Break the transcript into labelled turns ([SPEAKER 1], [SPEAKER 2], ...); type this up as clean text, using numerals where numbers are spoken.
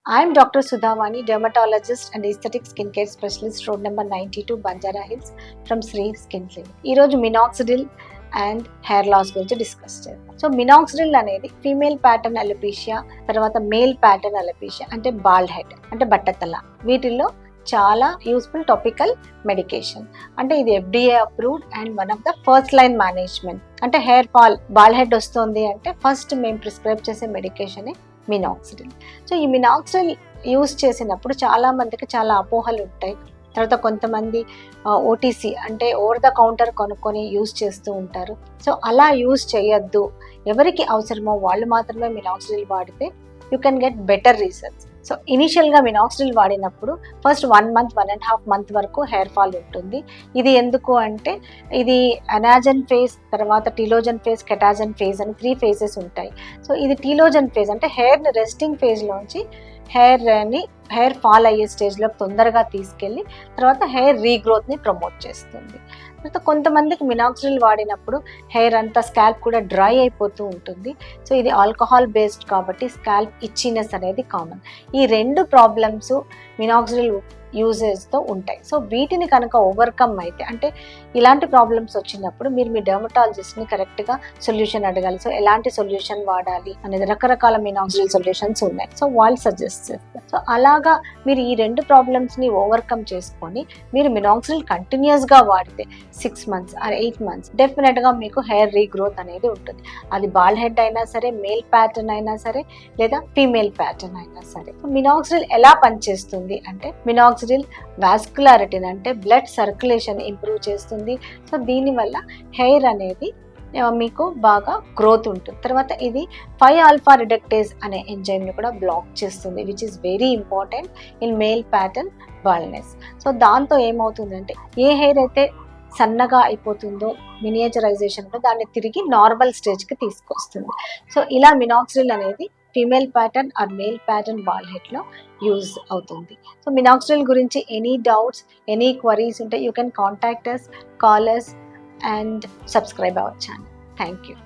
[SPEAKER 1] I'm Dr. Sudhavani, dermatologist and aesthetic skincare specialist, road number 92, Banjara Hills, from Sri Skin Clinic. ఈరోజు minoxidil and hair loss గురించి discuss చేద్దాం. So minoxidil అనేది female pattern alopecia, తర్వాత male pattern alopecia అంటే bald head అంటే బట్టతల, వీటిల్లో చాలా యూస్ఫుల్ టాపికల్ మెడికేషన్. అంటే ఇది FDA approved and one of the first line management. అంటే హెయిర్ ఫాల్, బాల్డ్ హెడ్ వస్తుంది అంటే ఫస్ట్ మేము ప్రిస్క్రైబ్ చేసే మెడికేషన్ మినాక్సిడిల్. సో ఈ మినాక్సిడిల్ యూస్ చేసినప్పుడు చాలా మందికి చాలా అపోహలు ఉంటాయి. తర్వాత కొంతమంది ఓటీసీ అంటే ఓవర్ ద కౌంటర్ కొనుక్కొని యూస్ చేస్తూ ఉంటారు. సో అలా యూస్ చేయొద్దు. ఎవరికి అవసరమో వాళ్ళు మాత్రమే మినాక్సిడిల్ వాడితే you can get better results. So ఇనీషియల్గా మినాక్సిడిల్ వాడినప్పుడు ఫస్ట్ 1 month 1.5 month వరకు హెయిర్ ఫాల్ ఉంటుంది. ఇది ఎందుకు అంటే ఇది అనాజన్ ఫేజ్, తర్వాత టీలోజన్ ఫేజ్, కెటాజన్ ఫేజ్ అని 3 phases ఉంటాయి. సో ఇది టీలోజన్ ఫేజ్ అంటే హెయిర్ని రెస్టింగ్ ఫేజ్లోంచి హెయిర్ ఫాల్ అయ్యే స్టేజ్లోకి తొందరగా తీసుకెళ్ళి తర్వాత హెయిర్ రీగ్రోత్ని ప్రమోట్ చేస్తుంది. తర్వాత కొంతమందికి మినాక్సిడిల్ వాడినప్పుడు హెయిర్ అంతా స్కాల్ప్ కూడా డ్రై అయిపోతూ ఉంటుంది. సో ఇది ఆల్కహాల్ బేస్డ్ కాబట్టి స్కాల్ప్ ఇచ్చినెస్ అనేది కామన్. ఈ 2 ప్రాబ్లమ్స్ మినాక్సిడిల్ యూజెస్తో ఉంటాయి. సో వీటిని కనుక ఓవర్కమ్ అయితే, అంటే ఇలాంటి ప్రాబ్లమ్స్ వచ్చినప్పుడు మీరు మీ డెర్మటాలజిస్ట్ని కరెక్ట్గా సొల్యూషన్ అడగాలి. సో ఎలాంటి సొల్యూషన్ వాడాలి అనేది రకరకాల మినాక్సిడిల్ సొల్యూషన్స్ ఉన్నాయి. సో వాళ్ళు సజెస్ట్ చేస్తారు. సో అలాగా మీరు ఈ 2 ప్రాబ్లమ్స్ని ఓవర్కమ్ చేసుకొని మీరు మినాక్సిడిల్ కంటిన్యూస్గా వాడితే 6 months or 8 months డెఫినెట్గా మీకు హెయిర్ రీగ్రోత్ అనేది ఉంటుంది. అది బాల్డ్ హెడ్ అయినా సరే, మేల్ ప్యాటర్న్ అయినా సరే, లేదా ఫీమేల్ ప్యాటర్న్ అయినా సరే. మినాక్సిడిల్ ఎలా పనిచేస్తుంది అంటే మినాక్సిడిల్ వాస్కులారిటీని అంటే బ్లడ్ సర్క్యులేషన్ ఇంప్రూవ్ చేస్తుంది. సో దీనివల్ల హెయిర్ అనేది మీకు బాగా గ్రోత్ ఉంటుంది. తర్వాత ఇది 5-alpha రిడక్టేజ్ అనే ఎంజైమ్ని కూడా బ్లాక్ చేస్తుంది, which is very important in male pattern baldness. So దాంతో ఏమవుతుందంటే ఏ హెయిర్ అయితే సన్నగా అయిపోతుందో మినియేచరైజేషన్లో దాన్ని తిరిగి నార్మల్ స్టేజ్కి తీసుకొస్తుంది. సో ఇలా మినాక్సిడిల్ అనేది female pattern or male pattern bald హెడ్లో యూజ్ అవుతుంది. సో మినాక్సిడిల్ గురించి ఎనీ డౌట్స్, ఎనీ క్వరీస్ ఉంటే you can contact us, call us and subscribe our channel. Thank you.